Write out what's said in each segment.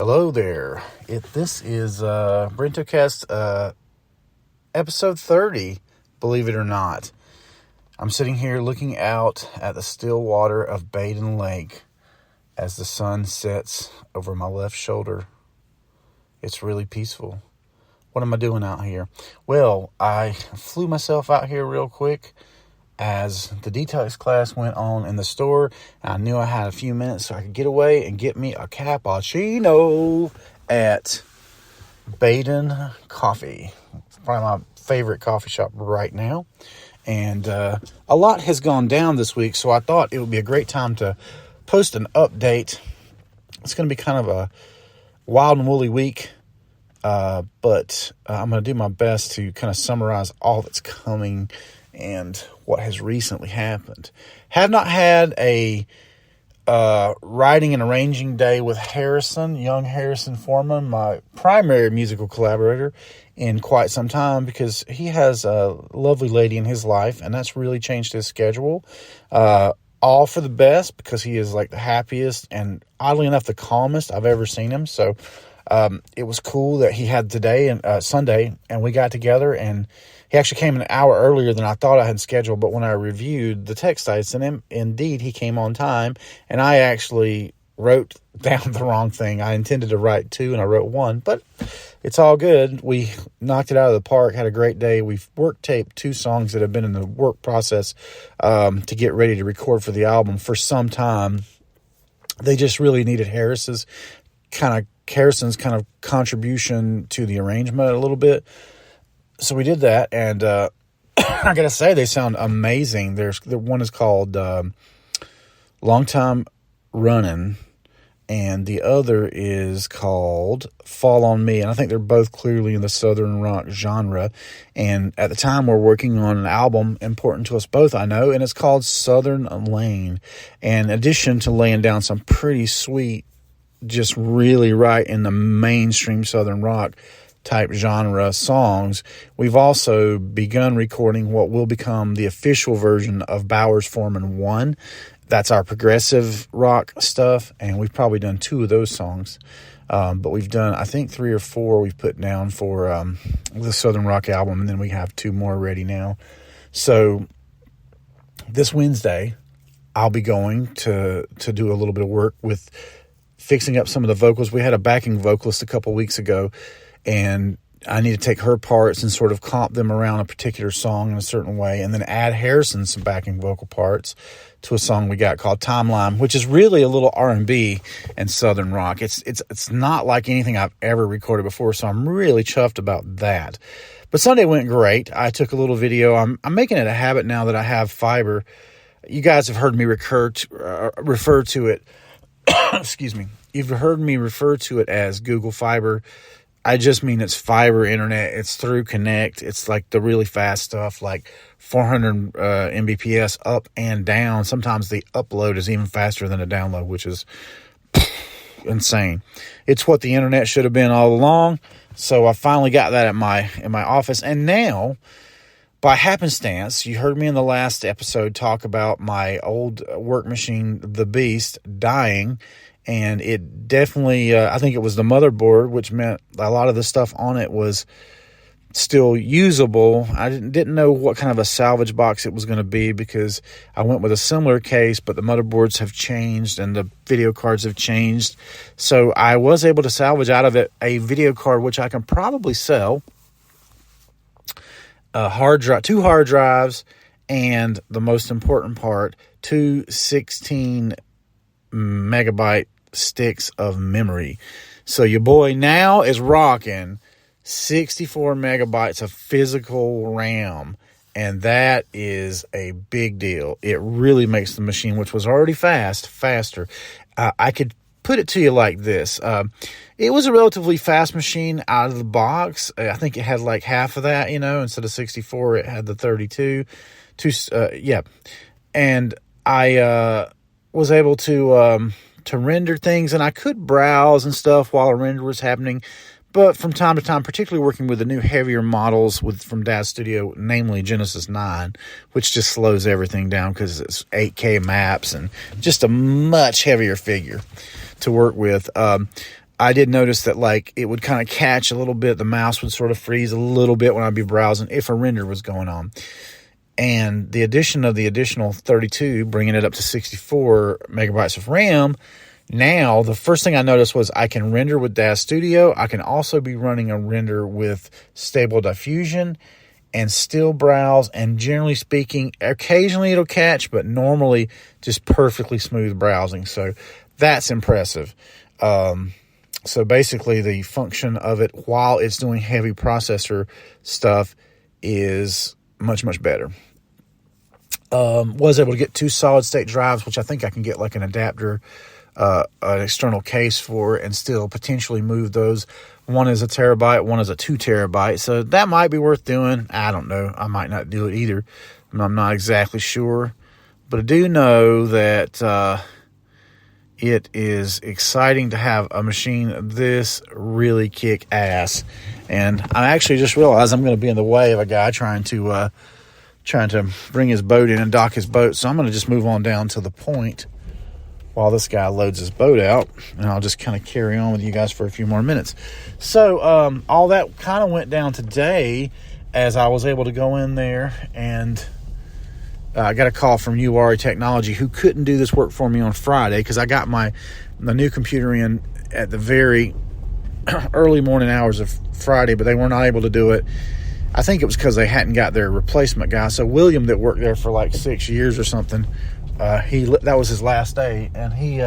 Hello there. This is Brentocast episode 30, believe it or not. I'm sitting here looking out at the still water of Baden Lake as the sun sets over my left shoulder. It's really peaceful. What am I doing out here? Well, I flew myself out here real quick as the detox class went on in the store. I knew I had a few minutes so I could get away and get me a cappuccino at Baden Coffee. It's probably my favorite coffee shop right now. And a lot has gone down this week, so I thought it would be a great time to post an update. It's going to be kind of a wild and woolly week, but I'm going to do my best to kind of summarize all that's coming and what has recently happened. Have not had a writing and arranging day with young Harrison Foreman, my primary musical collaborator, in quite some time, because he has a lovely lady in his life, and that's really changed his schedule. All for the best, because he is like the happiest and, oddly enough, the calmest I've ever seen him. So it was cool that he had today and Sunday, and we got together, and he actually came an hour earlier than I thought I had scheduled. But when I reviewed the text I sent him, indeed, he came on time, and I actually wrote down the wrong thing. I intended to write 2, and I wrote 1, but it's all good. We knocked it out of the park, had a great day. We've work taped 2 songs that have been in the work process to get ready to record for the album for some time. They just really needed Harrison's kind of contribution to the arrangement a little bit. So we did that, and I gotta say, they sound amazing. The one is called Long Time Running, and the other is called Fall on Me, and I think they're both clearly in the Southern rock genre. And at the time, we're working on an album important to us both, I know, and it's called Southern Lane. And in addition to laying down some pretty sweet, just really right in the mainstream Southern rock type genre songs, we've also begun recording what will become the official version of Bowers Foreman 1. That's our progressive rock stuff, and we've probably done 2 of those songs. But we've done, I think, 3 or 4 we've put down for the Southern Rock album, and then we have 2 more ready now. So this Wednesday, I'll be going to do a little bit of work with fixing up some of the vocals. We had a backing vocalist a couple weeks ago, and I need to take her parts and sort of comp them around a particular song in a certain way, and then add Harrison some backing vocal parts to a song we got called Timeline, which is really a little R&B and Southern rock. It's not like anything I've ever recorded before, so I'm really chuffed about that. But Sunday went great. I took a little video. I'm making it a habit now that I have fiber. You guys have heard me refer to it. Excuse me. You've heard me refer to it as Google Fiber. I just mean it's fiber internet. It's through Connect. It's like the really fast stuff, like 400 Mbps up and down. Sometimes the upload is even faster than the download, which is insane. It's what the internet should have been all along. So I finally got that in my office. And now, by happenstance, you heard me in the last episode talk about my old work machine, the Beast, dying. And it definitely, I think it was the motherboard, which meant a lot of the stuff on it was still usable. I didn't know what kind of a salvage box it was going to be, because I went with a similar case, but the motherboards have changed and the video cards have changed. So I was able to salvage out of it a video card, which I can probably sell, a hard drive, 2 hard drives, and the most important part, 2 16 megabyte sticks of memory. So your boy now is rocking 64 megabytes of physical RAM, and that is a big deal. It really makes the machine, which was already faster. I could put it to you like this. It was a relatively fast machine out of the box. I think it had like half of that, instead of 64, it had the 32. And I was able to render things, and I could browse and stuff while a render was happening. But from time to time, particularly working with the new heavier models from Dad's Studio, namely Genesis 9, which just slows everything down because it's 8K maps and just a much heavier figure to work with. I did notice that like it would kind of catch a little bit. The mouse would sort of freeze a little bit when I'd be browsing if a render was going on. And the addition of the additional 32, bringing it up to 64 megabytes of RAM, now the first thing I noticed was I can render with DAZ Studio. I can also be running a render with Stable Diffusion and still browse. And generally speaking, occasionally it'll catch, but normally just perfectly smooth browsing. So that's impressive. So basically the function of it while it's doing heavy processor stuff is much, much better. Was able to get 2 solid state drives, which I think I can get like an adapter, an external case for, and still potentially move those. One is a terabyte, one is a 2 terabyte. So that might be worth doing. I don't know. I might not do it either. I'm not exactly sure, but I do know that, it is exciting to have a machine this really kick ass. And I actually just realized I'm going to be in the way of a guy trying to bring his boat in and dock his boat. So I'm going to just move on down to the point while this guy loads his boat out, and I'll just kind of carry on with you guys for a few more minutes. So all that kind of went down today as I was able to go in there, and I got a call from URI Technology, who couldn't do this work for me on Friday because I got the new computer in at the very early morning hours of Friday, but they were not able to do it. I think it was because they hadn't got their replacement guy. So William, that worked there for like 6 years or something, that was his last day, and he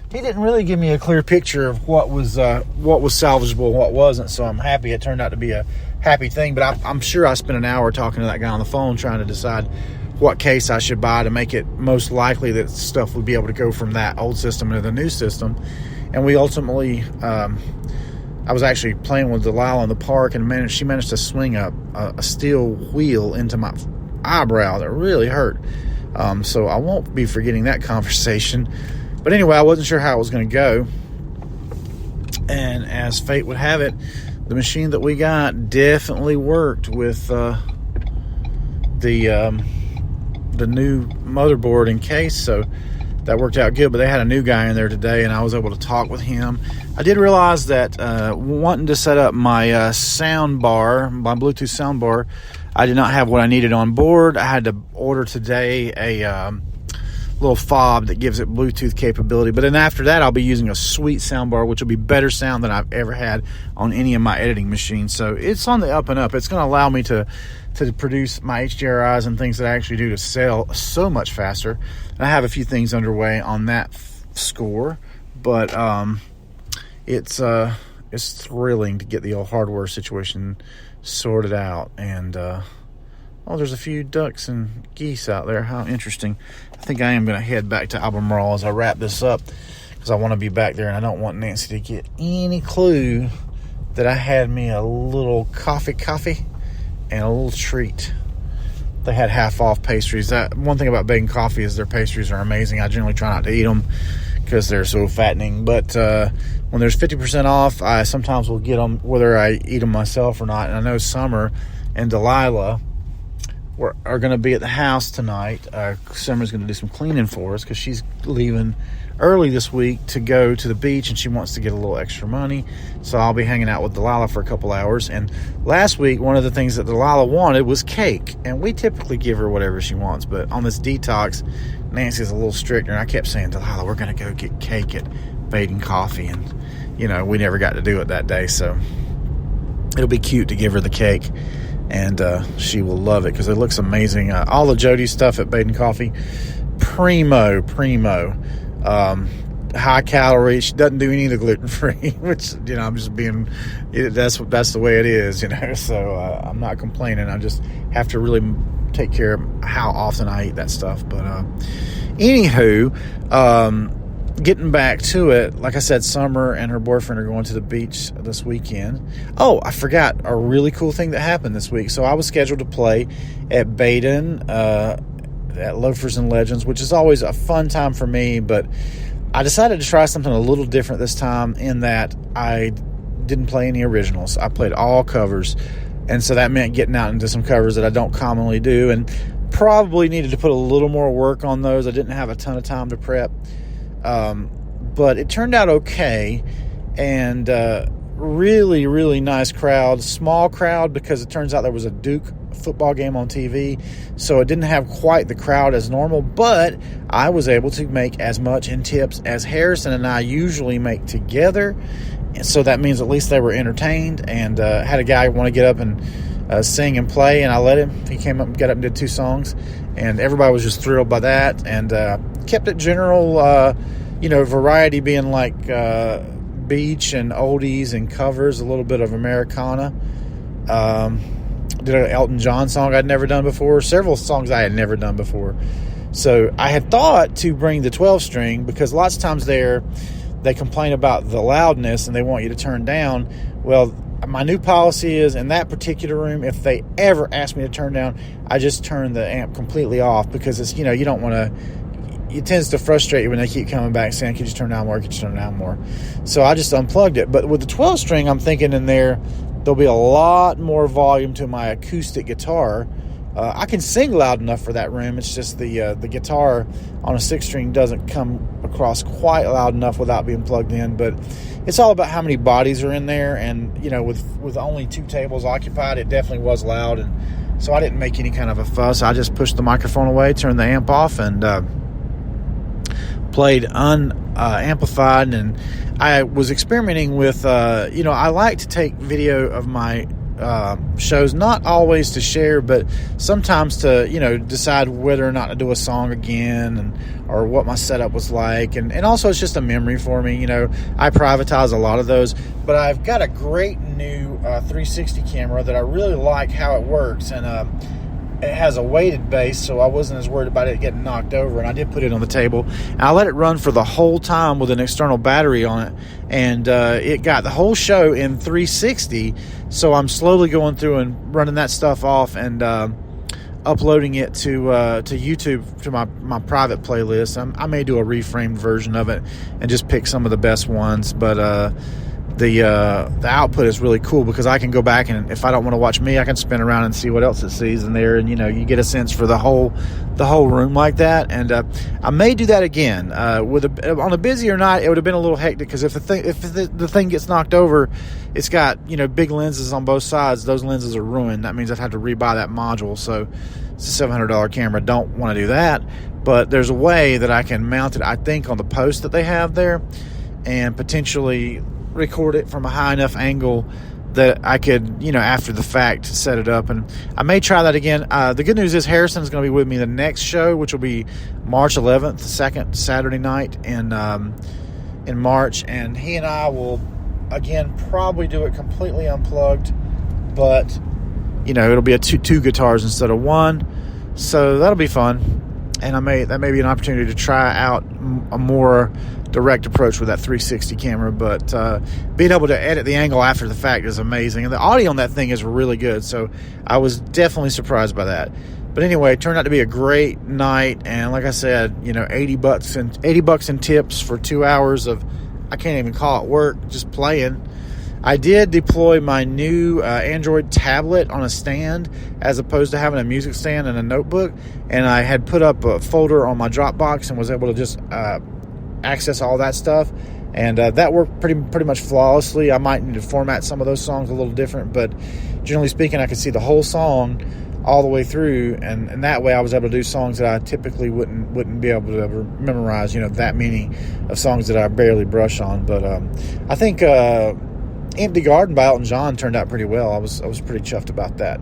didn't really give me a clear picture of what was salvageable and what wasn't. So I'm happy it turned out to be a happy thing. But I'm sure I spent an hour talking to that guy on the phone trying to decide what case I should buy to make it most likely that stuff would be able to go from that old system into the new system. And we ultimately, I was actually playing with Delilah in the park, and she managed to swing a steel wheel into my eyebrow that really hurt. So I won't be forgetting that conversation. But anyway, I wasn't sure how it was going to go. And as fate would have it, the machine that we got definitely worked with the new motherboard and case. So that worked out good. But they had a new guy in there today, and I was able to talk with him. I did realize that wanting to set up my sound bar, my Bluetooth sound bar, I did not have what I needed on board. I had to order today a little fob that gives it Bluetooth capability. But then after that, I'll be using a sweet soundbar, which will be better sound than I've ever had on any of my editing machines. So it's on the up and up. It's going to allow me to produce my HDRIs and things that I actually do to sell so much faster. And I have a few things underway on that score, but it's thrilling to get the old hardware situation sorted out. And there's a few ducks and geese out there. How interesting. I think I am going to head back to Albemarle as I wrap this up, because I want to be back there, and I don't want Nancy to get any clue that I had me a little coffee and a little treat. They had half-off pastries. One thing about Bacon Coffee is their pastries are amazing. I generally try not to eat them because they're so fattening. But when there's 50% off, I sometimes will get them whether I eat them myself or not. And I know Summer and Delilah are going to be at the house tonight. Summer's going to do some cleaning for us because she's leaving early this week to go to the beach, and she wants to get a little extra money. So I'll be hanging out with Delilah for a couple hours. And last week, one of the things that Delilah wanted was cake, and we typically give her whatever she wants. But on this detox, Nancy's a little stricter, and I kept saying, Delilah, we're going to go get cake at Bacon Coffee, and we never got to do it that day. So it'll be cute to give her the cake, and she will love it because it looks amazing. All the Jody stuff at Bacon Coffee, primo. High calorie. She doesn't do any of the gluten free, which I'm just being. That's the way it is, So I'm not complaining. I just have to really take care of how often I eat that stuff. But anywho, getting back to it, like I said, Summer and her boyfriend are going to the beach this weekend. Oh, I forgot a really cool thing that happened this week. So I was scheduled to play at Baden, at Loafers and Legends, which is always a fun time for me, but I decided to try something a little different this time in that I didn't play any originals. I played all covers, and so that meant getting out into some covers that I don't commonly do, and probably needed to put a little more work on those. I didn't have a ton of time to prep, but it turned out okay. and really, really nice crowd. Small crowd because it turns out there was a Duke football game on TV, so it didn't have quite the crowd as normal, but I was able to make as much in tips as Harrison and I usually make together, so that means at least they were entertained, and had a guy want to get up and sing and play, and I let him. He came up and got up and did 2 songs, and everybody was just thrilled by that, and kept it general, variety, being like beach and oldies and covers, a little bit of Americana. Did an Elton John song I'd never done before, several songs I had never done before. So I had thought to bring the 12-string because lots of times they complain about the loudness and they want you to turn down. Well, my new policy is in that particular room, if they ever ask me to turn down, I just turn the amp completely off because it's, you don't want to. It tends to frustrate you when they keep coming back saying, "Could you turn down more? Could you turn down more?" So I just unplugged it. But with the 12-string, I'm thinking in there'll be a lot more volume to my acoustic guitar. I can sing loud enough for that room. It's just the guitar on a 6-string doesn't come across quite loud enough without being plugged in. But it's all about how many bodies are in there. And, with only 2 tables occupied, it definitely was loud. And so I didn't make any kind of a fuss. I just pushed the microphone away, turned the amp off, and played unamplified. And I was experimenting with, I like to take video of my shows, not always to share, but sometimes to, decide whether or not to do a song again or what my setup was like. And also it's just a memory for me. I privatize a lot of those, but I've got a great new 360 camera that I really like how it works. And it has a weighted base, so I wasn't as worried about it getting knocked over, and I did put it on the table. And I let it run for the whole time with an external battery on it, and it got the whole show in 360, so I'm slowly going through and running that stuff off and uploading it to YouTube, to my private playlist. I may do a reframed version of it and just pick some of the best ones, but the output is really cool because I can go back, and if I don't want to watch me, I can spin around and see what else it sees in there, and you get a sense for the whole room like that. And I may do that again on a busier night. It would have been a little hectic because if the thing gets knocked over, it's got big lenses on both sides. Those lenses are ruined. That means I'd have to rebuy that module. So it's a $700 camera. Don't want to do that. But there's a way that I can mount it, I think, on the post that they have there, and potentially record it from a high enough angle that I could, after the fact, set it up. And I may try that again. The good news is Harrison's going to be with me the next show, which will be March 11th, the second Saturday night in March. And he and I will, again, probably do it completely unplugged. But, it'll be two guitars instead of one. So that'll be fun. And that may be an opportunity to try out a more direct approach with that 360 camera, but being able to edit the angle after the fact is amazing, and the audio on that thing is really good, so I was definitely surprised by that. But anyway, it turned out to be a great night, and like I said, $80 in tips for 2 hours of, I can't even call it work, just playing. I did deploy my new Android tablet on a stand as opposed to having a music stand and a notebook, and I had put up a folder on my Dropbox and was able to just access all that stuff, and that worked pretty much flawlessly. I might need to format some of those songs a little different, but generally speaking, I could see the whole song all the way through, and that way I was able to do songs that I typically wouldn't be able to ever memorize, that many of songs that I barely brush on. But I think Empty Garden by Elton John turned out pretty well. I was pretty chuffed about that.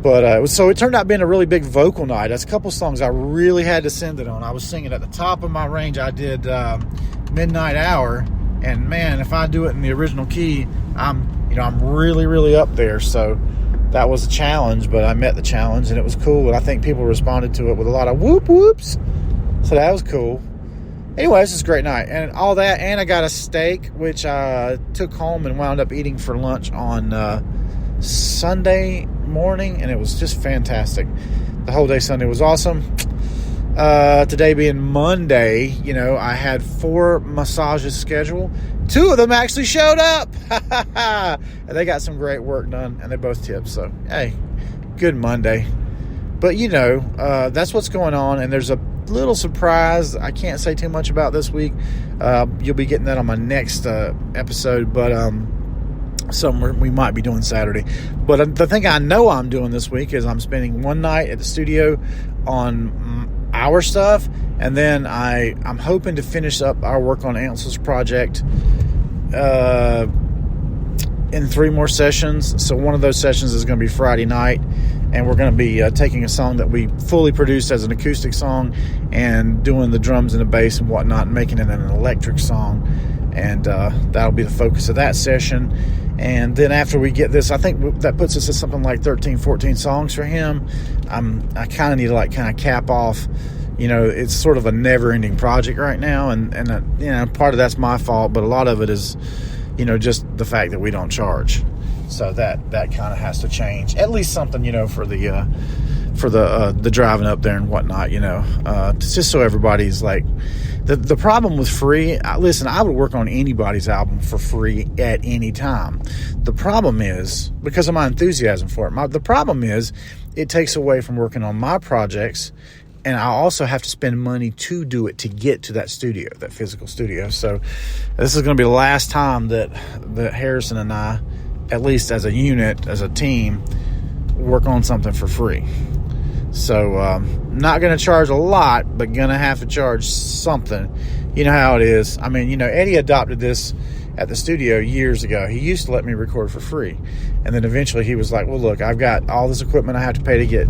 But it turned out being a really big vocal night. That's a couple songs I really had to send it on. I was singing at the top of my range. I did Midnight Hour, and man, if I do it in the original key, I'm really, really up there. So that was a challenge, but I met the challenge, and it was cool. And I think people responded to it with a lot of whoop whoops. So that was cool. Anyway, this is a great night, and all that, and I got a steak, which I took home and wound up eating for lunch on Sunday morning, and it was just fantastic. The whole day Sunday was awesome. Today being Monday, I had 4 massages scheduled. 2 of them actually showed up. And they got some great work done, and they both tipped. So, hey, good Monday. But, that's what's going on, and there's little surprise. I can't say too much about this week. You'll be getting that on my next episode, but something we might be doing Saturday. But the thing I know I'm doing this week is I'm spending one night at the studio on our stuff, and then I'm hoping to finish up our work on Ansel's project in 3 more sessions. So one of those sessions is going to be Friday night, and we're going to be taking a song that we fully produced as an acoustic song and doing the drums and the bass and whatnot and making it an electric song, and that'll be the focus of that session. And then after we get this, I think that puts us at something like 13, 14 songs for him. I kind of need to kind of cap off. It's sort of a never-ending project right now, and part of that's my fault, but a lot of it is, just the fact that we don't charge. So that kind of has to change. At least something, for the driving up there and whatnot. Just so everybody's like. The problem with free, listen, I would work on anybody's album for free at any time. The problem is, because of my enthusiasm for it, the problem is it takes away from working on my projects, and I also have to spend money to do it, to get to that studio, that physical studio. So this is going to be the last time that Harrison and I, at least as a unit, as a team, work on something for free. So, not going to charge a lot, but going to have to charge something. You know how it is. I mean, Eddie adopted this at the studio years ago. He used to let me record for free. And then eventually he was like, well, look, I've got all this equipment I have to pay to get,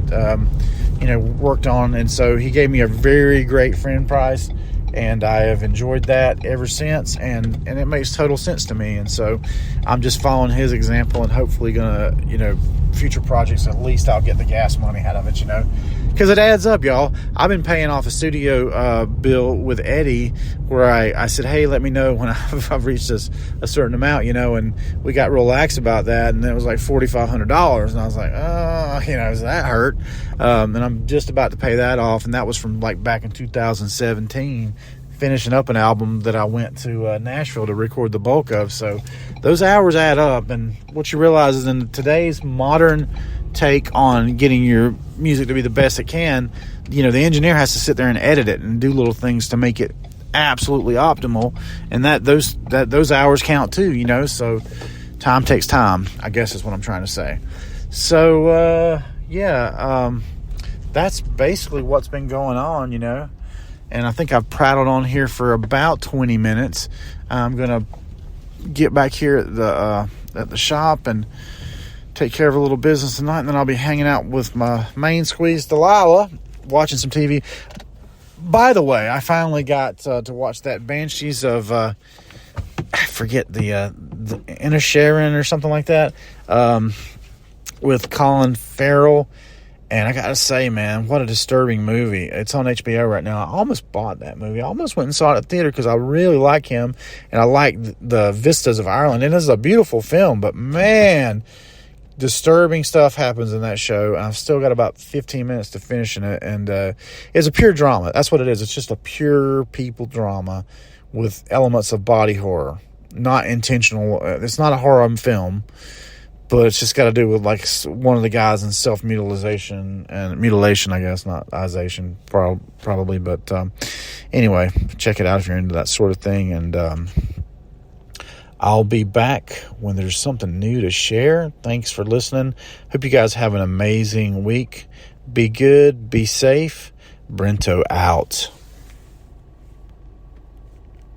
worked on. And so he gave me a very great friend price. And I have enjoyed that ever since, and it makes total sense to me. And so I'm just following his example, and hopefully gonna, future projects, at least I'll get the gas money out of it, because it adds up, y'all. I've been paying off a studio bill with Eddie, where I said, hey, let me know when I've reached a certain amount, and we got real lax about that, and it was like $4,500, and I was like, does that hurt? And I'm just about to pay that off, and that was from back in 2017, finishing up an album that I went to Nashville to record the bulk of. So those hours add up, and what you realize is in today's modern take on getting your music to be the best it can, the engineer has to sit there and edit it and do little things to make it absolutely optimal, and those hours count too, so time takes time, I guess is what I'm trying to say. So that's basically what's been going on, and I think I've prattled on here for about 20 minutes. I'm gonna get back here at the shop and take care of a little business tonight, and then I'll be hanging out with my main squeeze Delilah, watching some TV. By the way, I finally got to watch that Banshees of I forget the Inisherin or something like that, with Colin Farrell. And I gotta say, man, what a disturbing movie. It's on HBO right now. I almost bought that movie. I almost went and saw it at theater because I really like him, and I like the vistas of Ireland. And it's a beautiful film, but man, disturbing stuff happens in that show. And I've still got about 15 minutes to finishing it. And it's a pure drama. That's what it is. It's just a pure people drama with elements of body horror. Not intentional. It's not a horror film, but it's just got to do with one of the guys in self-mutilation and mutilation, I guess, not ization, probably. But anyway, check it out if you're into that sort of thing. And I'll be back when there's something new to share. Thanks for listening. Hope you guys have an amazing week. Be good. Be safe. Brento out.